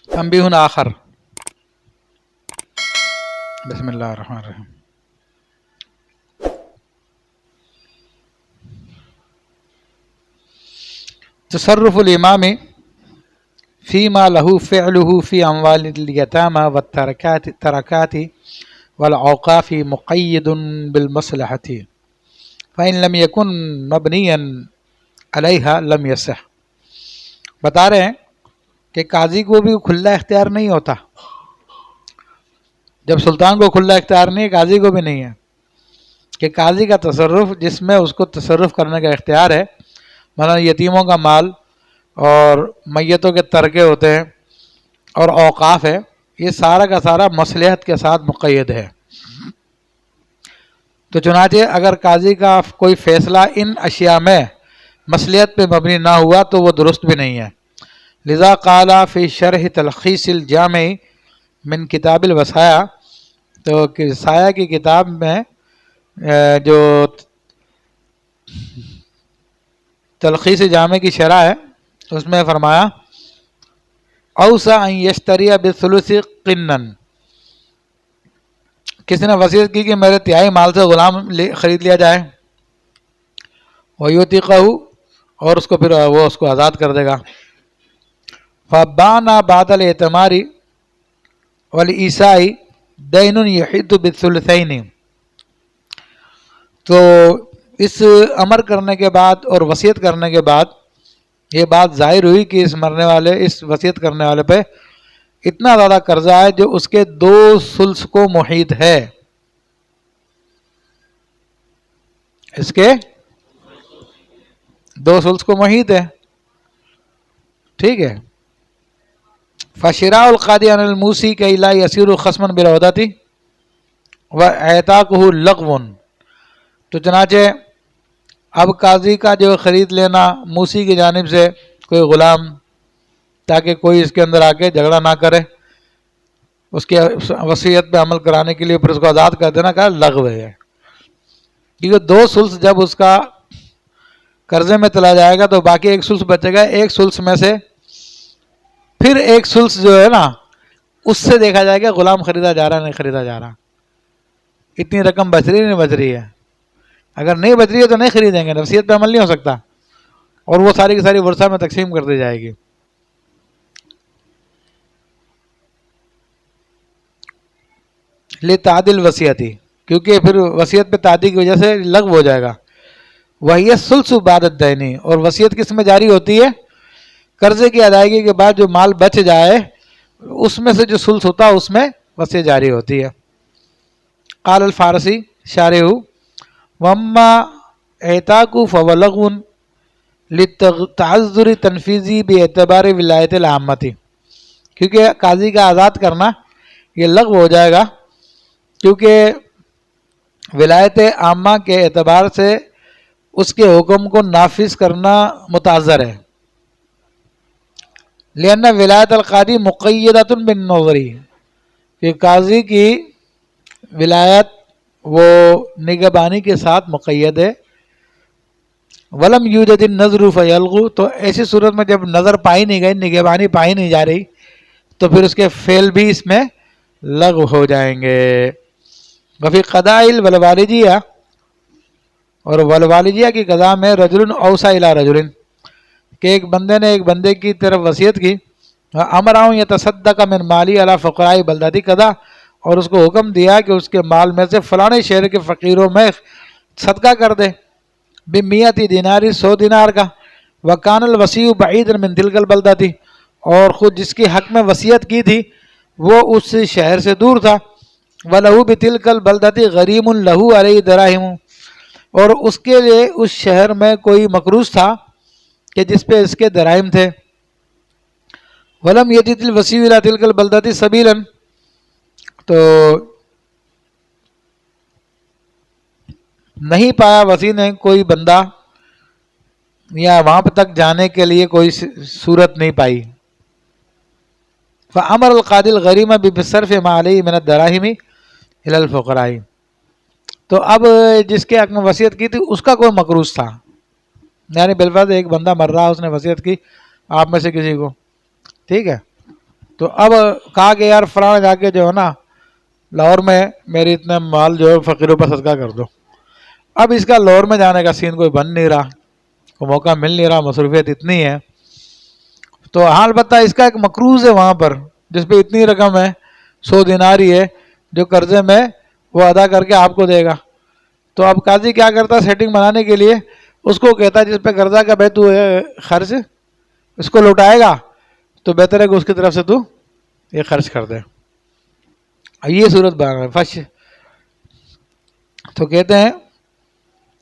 تنبیہ آخر، بسم اللہ الرحمن الرحیم۔ تصرف الامام فيما له فعله في اموال اليتامى والتركات والأوقاف مقید بالمصلحة فإن لم يكن مبنيا علیہ لم يصح۔ بتا رہے ہیں کہ قاضی کو بھی کھلا اختیار نہیں ہوتا، جب سلطان کو کھلا اختیار نہیں ہے قاضی کو بھی نہیں ہے، کہ قاضی کا تصرف جس میں اس کو تصرف کرنے کا اختیار ہے، مثلا یتیموں کا مال اور میتوں کے ترکے ہوتے ہیں اور اوقاف ہے، یہ سارا کا سارا مصلحت کے ساتھ مقید ہے۔ تو چنانچہ اگر قاضی کا کوئی فیصلہ ان اشیاء میں مصلحت پہ مبنی نہ ہوا تو وہ درست بھی نہیں ہے۔ لذا قال فی شرح تلخیص الجامع من کتاب الوصایا، تو وصایا کی کتاب میں جو تلخیص جامع کی شرح ہے اس میں فرمایا اوصى ان یشتری بالثلث قنا، کسی نے وصیت کی کہ میرے تہائی مال سے غلام خرید لیا جائے، ویعتقہ، اور اس کو پھر وہ اس کو آزاد کر دے گا، فبانا بعد الاعتمار والعیساء دین یحد بالثلثین، تو اس امر کرنے کے بعد اور وصیت کرنے کے بعد یہ بات ظاہر ہوئی کہ اس مرنے والے، اس وصیت کرنے والے پہ اتنا زیادہ قرضہ ہے جو اس کے 2 ثلث کو محیط ہے، اس کے 2 ثلث کو محیط ہے، ٹھیک ہے۔ فشراء القاضی عن الموسی کہ لا یصیر خصما بالعہدۃ واعتاقہ لغو، تو چنانچہ اب قاضی کا جو خرید لینا موسی کی جانب سے کوئی غلام، تاکہ کوئی اس کے اندر آ کے جھگڑا نہ کرے، اس کے وصیت پہ عمل کرانے کے لیے پھر اس کو آزاد کر دینا کا لغو ہے، کیونکہ 2 ثلث جب اس کا قرضے میں چلا جائے گا تو باقی 1 ثلث بچے گا، 1 ثلث میں سے پھر 1 ثلث جو ہے نا اس سے دیکھا جائے گا غلام خریدا جا رہا نہیں خریدا جا رہا، اتنی رقم بچ رہی نہیں بچ رہی ہے، اگر نہیں بچ رہی ہے تو نہیں خریدیں گے، وصیت پہ عمل نہیں ہو سکتا، اور وہ ساری کی ساری ورثہ میں تقسیم کر دی جائے گی۔ لتعدیل وصیتی، کیونکہ پھر وصیت پہ تعدی کی وجہ سے لغو ہو جائے گا۔ وہی ثلث بعد الدین، اور وصیت کس میں جاری ہوتی ہے؟ قرضے کی ادائیگی کے بعد جو مال بچ جائے اس میں سے جو ثلث ہوتا ہے اس میں وصیت جاری ہوتی ہے۔ قال الفارسی شارح واما اعتاق فهو لغو للتعذر تنفیذی باعتبار ولایت العامتی، کیونکہ قاضی کا آزاد کرنا یہ لغو ہو جائے گا کیونکہ ولایت عامہ کے اعتبار سے اس کے حکم کو نافذ کرنا متعذر ہے، لأن ولایت القاضی مقیدۃ بالنظر، کہ قاضی کی ولایت وہ نگہبانی کے ساتھ مقید ہے، ولم یوجد النظر فیلغو، تو ایسی صورت میں جب نظر پائی نہیں گئی، نگہبانی پائی نہیں جا رہی، تو پھر اس کے فعل بھی اس میں لغو ہو جائیں گے۔ وفی قضائل والوالدیہ، اور والوالدیہ کی قضاء میں رجل اوصى الی رجل، کہ ایک بندے نے ایک بندے کی طرف وصیت کی، امرہ یتصدق من مالی علی فقراء بلدتی قضا، اور اس کو حکم دیا کہ اس کے مال میں سے فلانے شہر کے فقیروں میں صدقہ کر دے، بمیت دینار، 100 دینار کا، وکان الوصی بعیدا من تلک البلدتی، اور خود جس کے حق میں وصیت کی تھی وہ اس شہر سے دور تھا، ولہ بتلک البلدتی غریم لہ علیہ دراہم، اور اس کے لیے اس شہر میں کوئی مقروض تھا کہ جس پہ اس کے دراہم تھے، ولم یجد الوصی الی تلک البلدتی سبیلا، تو نہیں پایا وصی نے کوئی بندہ یا وہاں تک جانے کے لیے کوئی صورت نہیں پائی، فامر القاضی الغریم بصرف ما علیہ من الدراہم الی الفقراء، تو اب جس کے حق میں وصیت کی تھی اس کا کوئی مقروض تھا، یعنی بالفرض ایک بندہ مر رہا، اس نے وصیت کی آپ میں سے کسی کو، ٹھیک ہے، تو اب کہا کہ یار فلاں جا کے جو ہے نا لاہور میں میری اتنے مال جو ہے فقیروں پر صدقہ کر دو. اب اس کا لاہور میں جانے کا سین کوئی بن نہیں رہا, کوئی موقع مل نہیں رہا, مصروفیت اتنی ہے. تو حال بتا اس کا ایک مقروض ہے وہاں پر جس پہ اتنی رقم ہے, 100 دینار ہی ہے جو قرضے میں وہ ادا کر کے آپ کو دے گا. تو اب قاضی کیا کرتا ہے سیٹنگ بنانے کے لیے اس کو کہتا ہے جس پہ قرضہ کا بھائی تو خرچ اس کو لوٹائے گا تو بہتر ہے کہ اس کی طرف سے تو یہ خرچ کر دے. یہ صورت بیان ہے فش. تو کہتے ہیں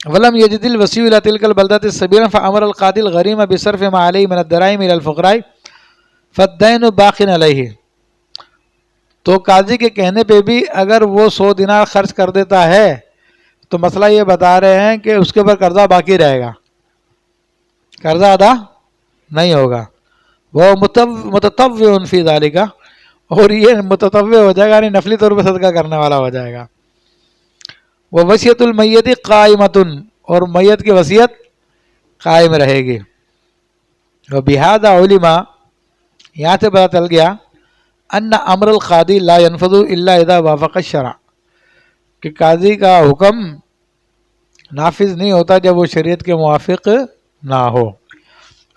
ولم یجد الوسیع الى تلك البلدة سبیلا فامر القاضی الغریم بصرف ما علیہ من الدراہم الى الفقراء فالدین باق علیہ. تو قاضی کے کہنے پہ بھی اگر وہ 100 دینار خرچ کر دیتا ہے تو مسئلہ یہ بتا رہے ہیں کہ اس کے اوپر قرضہ باقی رہے گا, قرضہ ادا نہیں ہوگا. وہ متطوع فی ذالک, اور یہ متطوع ہو جائے گا یعنی نفلی طور پہ صدقہ کرنے والا ہو جائے گا. وہ وصیت المیت قائمۃ, اور میت کی وصیت قائم رہے گی. وبہذا علما, یہاں سے پتہ چل گیا ان امر القاضی لا ينفذ الا اذا وافق الشرع, کہ قاضی کا حکم نافذ نہیں ہوتا جب وہ شریعت کے موافق نہ ہو.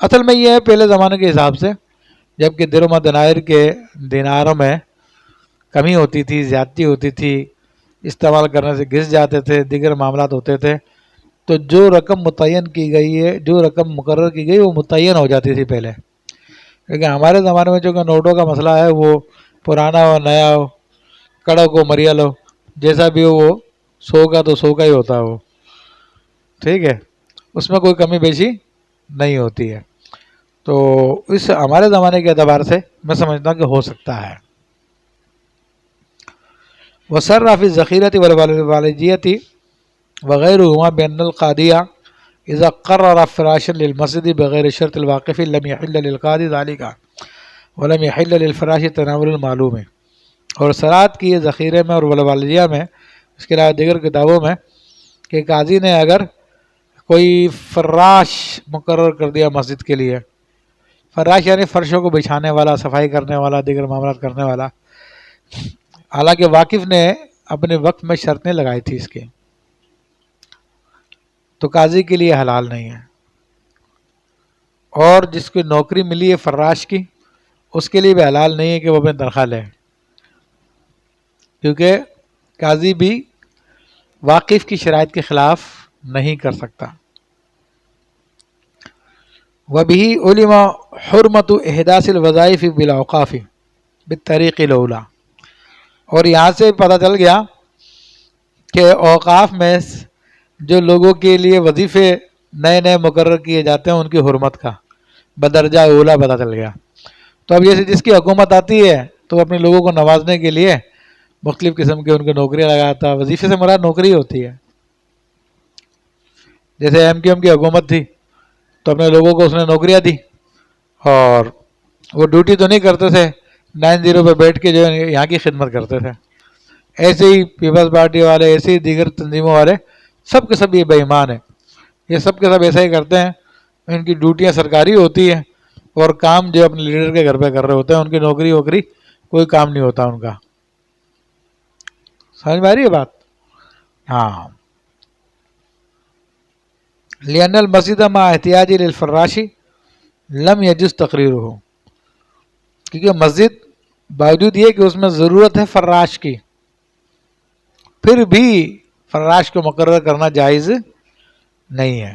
اصل میں یہ ہے پہلے زمانے کے حساب سے جب کہ درہم و دنانیر کے دیناروں میں کمی ہوتی تھی, زیادتی ہوتی تھی, استعمال کرنے سے گھس جاتے تھے, دیگر معاملات ہوتے تھے, تو جو رقم متعین کی گئی ہے, جو رقم مقرر کی گئی وہ متعین ہو جاتی تھی پہلے. لیکن ہمارے زمانے میں چونکہ نوٹوں کا مسئلہ ہے وہ پرانا ہو نیا ہو, کڑک ہو مریل ہو, جیسا بھی ہو وہ 100 کا تو 100 کا ہی ہوتا ہے وہ, ٹھیک ہے, اس میں کوئی کمی بیشی نہیں ہوتی ہے. تو اس ہمارے زمانے کے اعتبار سے میں سمجھتا ہوں کہ ہو سکتا ہے. وصرف فی الذخیرۃ والوالجیۃ وغیرہما بان القاضیہ اذا قرر فراشا للمسجد بغیر شرط الواقف لم يحل للقاضی ذلك ولم يحل للفراش تناول المعلوم. اور سرات کی ذخیرے میں اور والوالجیہ میں, اس کے علاوہ دیگر کتابوں میں, کہ قاضی نے اگر کوئی فراش مقرر کر دیا مسجد کے لیے, فراش یعنی فرشوں کو بچھانے والا, صفائی کرنے والا, دیگر معاملات کرنے والا, حالانکہ واقف نے اپنے وقت میں شرطیں لگائی تھی اس کی, تو قاضی کے لیے حلال نہیں ہے. اور جس کو نوکری ملی ہے فراش کی اس کے لیے بھی حلال نہیں ہے کہ وہ اپنی تنخواہ لے, کیونکہ قاضی بھی واقف کی شرائط کے خلاف نہیں کر سکتا. وَبِهِ عُلِمَ حُرْمَةُ إِحْدَاثِ الْوَظَائِفِ بِالْأَوْقَافِ بِالطَّرِيقِ الْأُولَى. اور یہاں سے پتہ چل گیا کہ اوقاف میں جو لوگوں کے لیے وظیفے نئے نئے مقرر کیے جاتے ہیں ان کی حرمت کا بدرجہ اولا پتہ چل گیا. تو اب جیسے جس کی حکومت آتی ہے تو اپنے لوگوں کو نوازنے کے لیے مختلف قسم کے ان کو نوکریاں لگاتا ہے. وظیفے سے مراد نوکری ہوتی ہے. جیسے ایم کیو ایم کی حکومت تھی تو اپنے لوگوں کو اس نے نوکریاں دی, اور وہ ڈیوٹی تو نہیں کرتے تھے, 90 پہ بیٹھ کے جو ہے یہاں کی خدمت کرتے تھے. ایسے ہی پیپلز پارٹی والے, ایسے ہی دیگر تنظیموں والے, سب کے سب یہ بے ایمان ہیں, یہ سب کے سب ایسا ہی کرتے ہیں. ان کی ڈیوٹیاں سرکاری ہوتی ہیں اور کام جو اپنے لیڈر کے گھر پہ کر رہے ہوتے ہیں, ان کی نوکری ووکری کوئی کام نہیں ہوتا ان کا. سمجھ میں آ رہی ہے بات؟ ہاں. لأن المسجد مع احتیاج للفراش لم يجوز تقریرہ, کیونکہ مسجد باوجود یہ کہ اس میں ضرورت ہے فراش کی, پھر بھی فراش کو مقرر کرنا جائز نہیں ہے.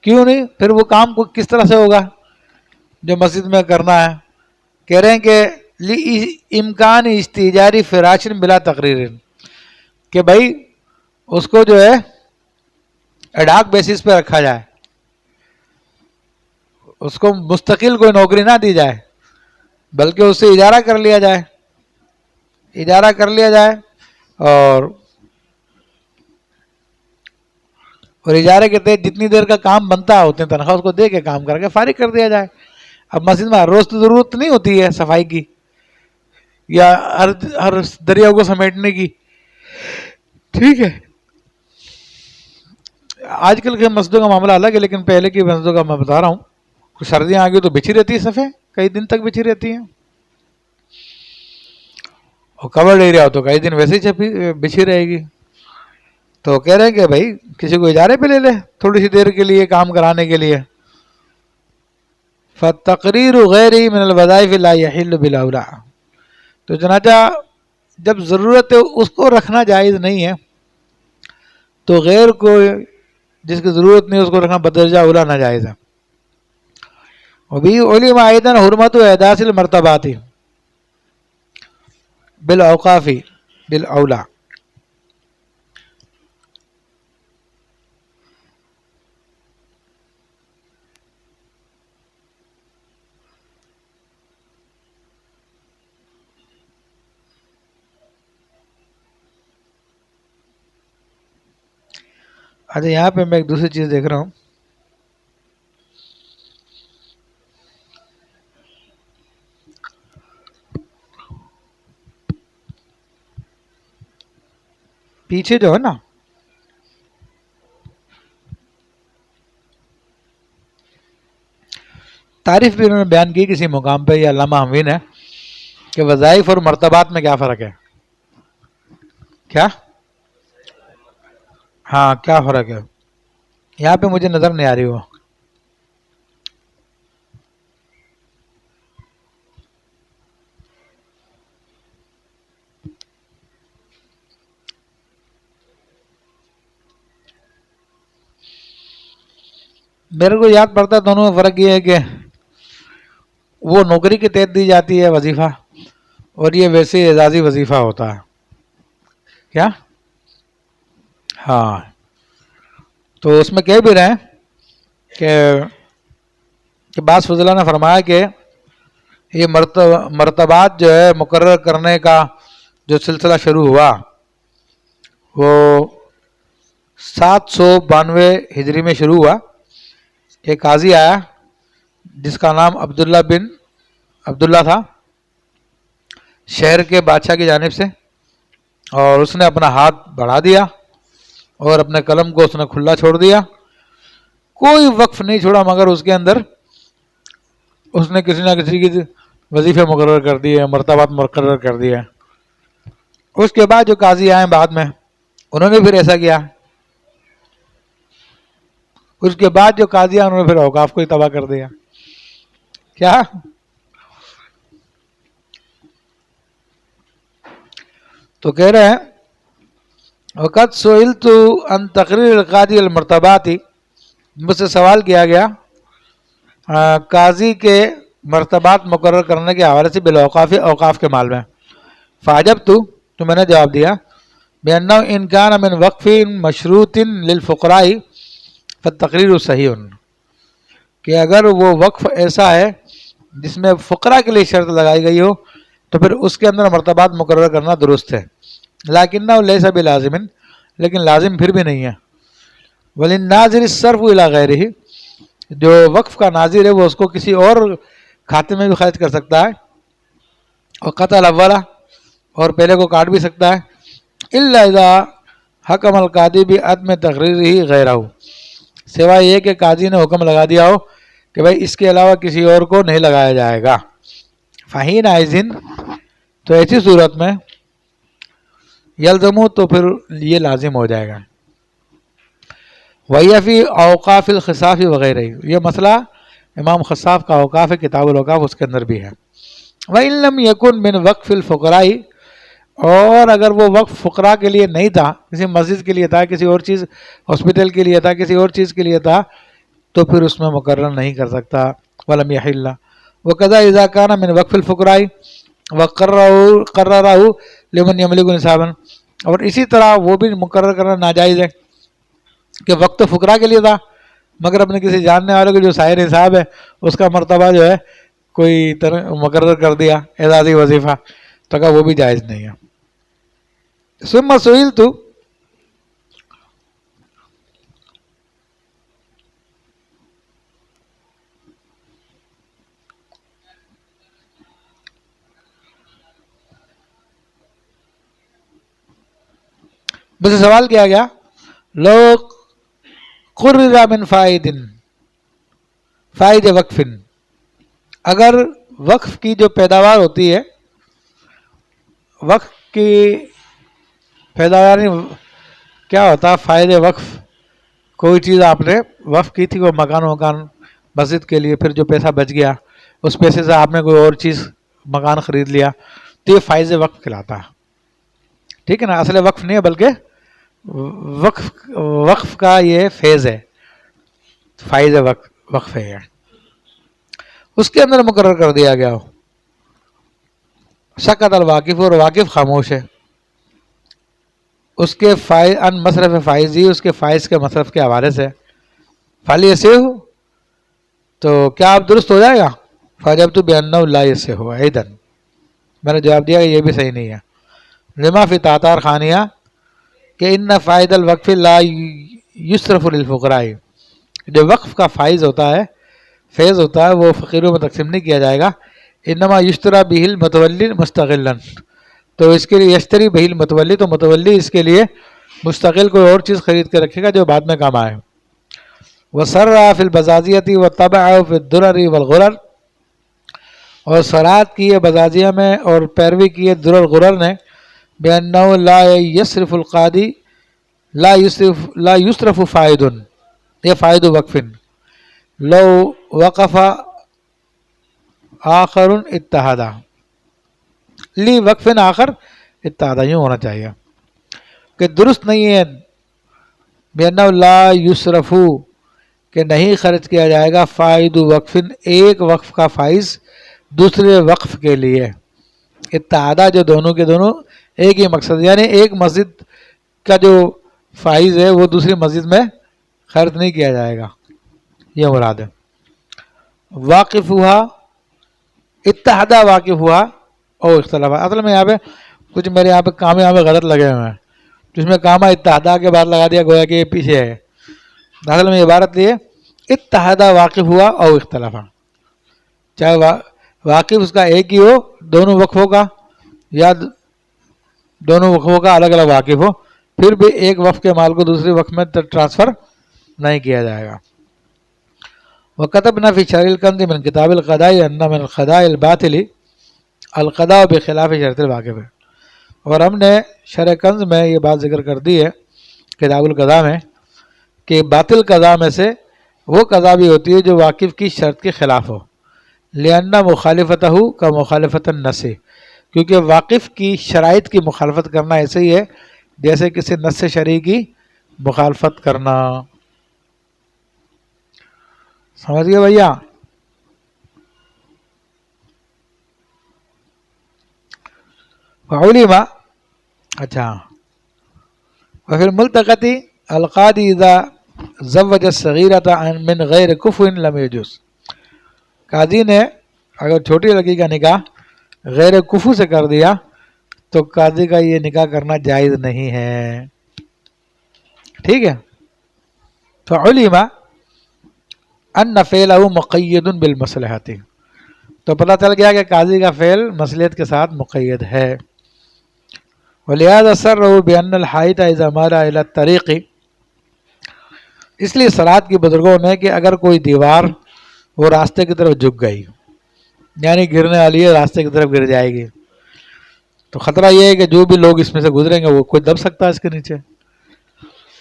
کیوں نہیں؟ پھر وہ کام کو کس طرح سے ہوگا جو مسجد میں کرنا ہے؟ کہہ رہے ہیں کہ امکان استیجاری فراش بلا تقریر, کہ بھائی اس کو جو ہے ایڈاک بیسس پہ رکھا جائے, اس کو مستقل کوئی نوکری نہ دی جائے بلکہ اس سے اجارہ کر لیا جائے, اجارہ کر لیا جائے اور اجارے کے تحت جتنی دیر کا کام بنتا ہے اتنی تنخواہ اس کو دے کے کام کر کے فارغ کر دیا جائے. اب مسجد میں ہر روز تو ضرورت نہیں ہوتی ہے صفائی کی یا ہر دریاؤں کو سمیٹنے کی, ٹھیک ہے. آج کل کے مسجدوں کا معاملہ الگ ہے, لیکن پہلے کی مسجدوں کا میں بتا رہا ہوں. کچھ سردیاں آ گئی تو بچھی رہتی ہے صفیں, کئی دن تک بچھی رہتی ہیں. اور کورڈ ایریا ہو تو کئی دن ویسے ہی بچھی رہے گی. تو کہہ رہے ہیں کہ بھائی کسی کو اجارے پہ لے لے تھوڑی سی دیر کے لیے کام کرانے کے لیے. فَتَقْرِيرُ غَيْرِهِ مِنَ الْوَظَائِفِ لَا يَحِلُّ بِالْأَوْلَى. تو چنانچہ جب ضرورت ہے اس کو رکھنا جائز نہیں ہے تو غیر کو جس کی ضرورت نہیں اس کو رکھنا بدرجہ اولا ناجائز ہے. وبه علم أيضا حرمة إحداث المرتبات بالأوقاف بالأولى. اچھا یہاں پہ میں ایک دوسری چیز دیکھ رہا ہوں. پیچھے جو ہے نا تعریف بھی انہوں نے بیان کی کسی مقام پہ, یہ علامہ حموی نے, کہ وظائف اور مرتبات میں کیا فرق ہے. کیا ہاں کیا فرق ہے یہاں پہ مجھے نظر نہیں آ رہی وہ. میرے کو یاد پڑتا ہے دونوں میں فرق یہ ہے کہ وہ نوکری کے تحت دی جاتی ہے وظیفہ اور یہ ویسے اعزازی وظیفہ ہوتا ہے. کیا ہاں تو اس میں کہہ بھی رہے ہیں کہ بعض فضلہ نے فرمایا کہ یہ مرتبات جو ہے مقرر کرنے کا جو سلسلہ شروع ہوا وہ 792 ہجری میں شروع ہوا. ایک قاضی آیا جس کا نام عبداللہ بن عبداللہ تھا شہر کے بادشاہ کی جانب سے, اور اس نے اپنا ہاتھ بڑھا دیا اور اپنے قلم کو اس نے کھلا چھوڑ دیا. کوئی وقف نہیں چھوڑا مگر اس کے اندر اس نے کسی نہ کسی کی وظیفے مقرر کر دیے, مرتبات مقرر کر دیے. اس کے بعد جو قاضی آئے بعد میں انہوں نے پھر ایسا کیا. اس کے بعد جو قاضی آئے انہوں نے پھر اوقاف کو ہی تباہ کر دیا. کیا تو کہہ رہے ہیں وقت سئلت عن تقریر القاضی المرتبات, مجھ سے سوال کیا گیا قاضی کے مرتبات مقرر کرنے کے حوالے سے بالاوقاف اوقاف کے مال میں. فعجبت تو میں نے جواب دیا بأنه ان كان من وقف مشروط للفقراء فالتقریر صحیح, کہ اگر وہ وقف ایسا ہے جس میں فقراء کے لیے شرط لگائی گئی ہو تو پھر اس کے اندر مرتبات مقرر کرنا درست ہے. لیکنہ لیس بلازم, لیکن لازم پھر بھی نہیں ہے. وللناظر الصرف الی غیرہ, جو وقف کا ناظر ہے وہ اس کو کسی اور کھاتے میں بھی خرچ کر سکتا ہے, اور قطع الاولا اور پہلے کو کاٹ بھی سکتا ہے. الا اذا حکم القاضی بعدم تقریرہ غیرہ, سوائے یہ کہ قاضی نے حکم لگا دیا ہو کہ بھائی اس کے علاوہ کسی اور کو نہیں لگایا جائے گا. فہین عائزن, تو ایسی صورت میں یلزمو, تو پھر یہ لازم ہو جائے گا. وہی فی اوقاف الخصاف وغیرہ, یہ مسئلہ امام خصاف کا اوقاف ہے, کتاب الاوقاف اس کے اندر بھی ہے. وَإِن لَمْ يَكُنْ مِنْ وَقْفِ الْفُقَرَاءِ, اور اگر وہ وقف فقراء کے لیے نہیں تھا, کسی مسجد کے لیے تھا, کسی اور چیز ہاسپٹل کے لیے تھا, کسی اور چیز کے لیے تھا, تو پھر اس میں مقرر نہیں کر سکتا. وَلَمْ يَحِلَّ وَكَذَا إِذَا كَانَ مِنْ وَقْفِ الْفُقَرَاءِ وَقَرَّرَهُ لِمَنْ يَمْلِكُ نِصَابًا, اور اسی طرح وہ بھی مقرر کرنا ناجائز ہے کہ وقت فقراء کے لیے تھا مگر اپنے کسی جاننے والے کو جو صاحب نصاب ہے اس کا مرتبہ جو ہے کوئی مقرر کر دیا اعزازی وظیفہ, تو کہا وہ بھی جائز نہیں ہے. ثم سئلت, مجھ سے سوال کیا گیا لو قرر من فائد وقف, اگر وقف کی جو پیداوار ہوتی ہے وقف کی پیداوار کیا ہوتا ہے؟ فائدے وقف، کوئی چیز آپ نے وقف کی تھی، وہ مکان مسجد کے لیے، پھر جو پیسہ بچ گیا اس پیسے سے آپ نے کوئی اور چیز مکان خرید لیا، تو یہ فائز وقف کہلاتا ہے. ٹھیک ہے نا؟ اصل وقف نہیں ہے بلکہ وقف کا یہ فیض ہے، فائز وقف ہے. اس کے اندر مقرر کر دیا گیا ہو سکت الواقف، اور واقف خاموش ہے اس کے ان مصرف فائز ہی، اس کے فائز کے مصرف کے حوالے سے. فالی ایسے ہو تو کیا آپ درست ہو جائے گا؟ فجب تو بے لا ایسے ہو ایدن، میں نے جواب دیا کہ یہ بھی صحیح نہیں ہے. لما فی تاتار خانیہ کہ ان فائد الوقف لا یصرف للفقراء، جو وقف کا فائز ہوتا ہے، فیض ہوتا ہے، وہ فقیروں میں تقسیم نہیں کیا جائے گا. انما یشترا بہ المتولی مستقلا، تو اس کے لیے یشتری بہ المتولی، تو متولی اس کے لیے مستقل کوئی اور چیز خرید کے رکھے گا جو بعد میں کام آئے. وسرع فی البزازیۃ وطبع فی الدرر والغرر، اور سرات کی ہے بزازیہ میں اور پیروی کی ہے درر غرر نے، بأنه لا یصرف القاضی لا یصرف فائد، یہ فائد وقف لو وقف آخر اتحادہ، لی وقف آخر اتحادہ، یوں ہونا چاہیے کہ درست نہیں ہے بأنه لا یصرف، کہ نہیں خرچ کیا جائے گا فائد وقف، ایک وقف کا فائز دوسرے وقف کے لیے، اتحادہ جو دونوں کے دونوں ایک ہی مقصد، یعنی ایک مسجد کا جو فائز ہے وہ دوسری مسجد میں خرچ نہیں کیا جائے گا، یہ مراد ہے. واقف ہوا اتحادہ، واقف ہوا او اختلاف، اصل میں یہاں پہ کچھ میرے یہاں پہ کام یہاں پہ غلط لگے ہوئے ہیں، جس میں کاما اتحادہ کے بعد لگا دیا گویا کہ یہ پیچھے ہے. اصل میں عبارت یہ اتحادہ واقف ہوا او اختلافا، چاہے واقف اس کا ایک ہی ہو دونوں وقفوں کا، یا دونوں وقفوں کا الگ الگ واقف ہو، پھر بھی ایک وقف کے مال کو دوسرے وقف میں ٹرانسفر نہیں کیا جائے گا. وَكَتَبْنَا فِي شَرْحِ الْكَنْزِ مِنْ كِتَابِ الْقَضَاءِ أَنَّ مِنْ الْقَضَاءِ الْبَاطِلِ الْقَضَاءُ بِخِلَافِ شَرْطِ الْوَاقِفِ، اور ہم نے شرح کنز میں یہ بات ذکر کر دی ہے کتاب القضاء میں کہ باطل قضاء میں سے وہ قضاء بھی ہوتی ہے جو واقف کی شرط کے خلاف ہو، لِأَنَّ مُخَالِفَتَهُ كَمُخَالِفَةِ النَّصِ، کیونکہ واقف کی شرائط کی مخالفت کرنا ایسے ہی ہے جیسے کسی نص شرعی کی مخالفت کرنا. سمجھ گئے بھیا؟ علم، اچھا. وفي الملتقط القاضي اذا زوج الصغيرة من غیر کفو لم يجوز، قاضی نے اگر چھوٹی لڑکی کا نکاح غیر کفو سے کر دیا تو قاضی کا یہ نکاح کرنا جائز نہیں ہے. ٹھیک ہے؟ فعلم ان فعلہ مقید بالمصلحۃ، تو پتہ چل گیا کہ قاضی کا فعل مصلحت کے ساتھ مقید ہے. ولہذا سرہ بان الحائط اذا مال الی الطریق، اس لیے صراحت کی بزرگوں نے کہ اگر کوئی دیوار وہ راستے کی طرف جھک گئی، یعنی گرنے والی ہے، راستے کی طرف گر جائے گی، تو خطرہ یہ ہے کہ جو بھی لوگ اس میں سے گزریں گے وہ کوئی دب سکتا ہے اس کے نیچے.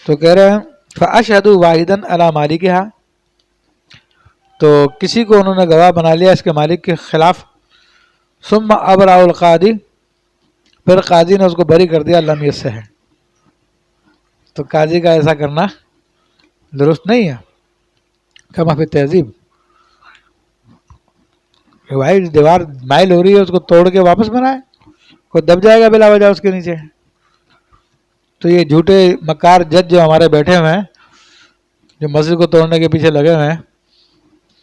تو کہہ رہے ہیں فاشہدوا واحدا علی مالکہا، تو کسی کو انہوں نے گواہ بنا لیا اس کے مالک کے خلاف. ثم ابرأ القاضی، پھر قاضی نے اس کو بری کر دیا. لم یصح، تو قاضی کا ایسا کرنا درست نہیں ہے. کما فی تہذیب، بھائی دیوار مائل ہو رہی ہے اس کو توڑ کے واپس بنائے، کوئی دب جائے گا بلا وجہ اس کے نیچے. تو یہ جھوٹے مکار جج جو ہمارے بیٹھے ہوئے ہیں، جو مسجد کو توڑنے کے پیچھے لگے ہوئے ہیں،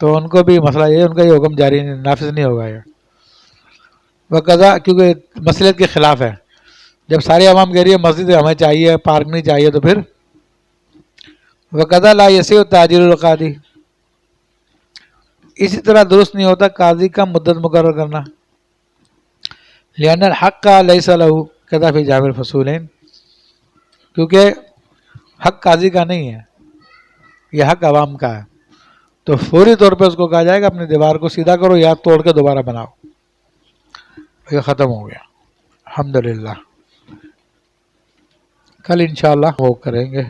تو ان کو بھی مسئلہ یہ، ان کا یہ حکم جاری نافذ نہیں ہوگا. یہ وہ قضا کیونکہ مصلحت کے خلاف ہے. جب سارے عوام کہہ رہی ہے مسجد ہمیں چاہیے، پارک نہیں چاہیے، تو پھر وہ قضا لا یصح تعجیل القاضی، اسی طرح درست نہیں ہوتا قاضی کا مدت مقرر کرنا. لأن الحق لیس لہ کذا فی جامع الفصولین، کیونکہ حق قاضی کا نہیں ہے، یہ حق عوام کا ہے. تو فوری طور پہ اس کو کہا جائے گا اپنی دیوار کو سیدھا کرو یا توڑ کے دوبارہ بناؤ، یہ ختم ہو گیا. الحمدللہ کل انشاءاللہ وہ کریں گے.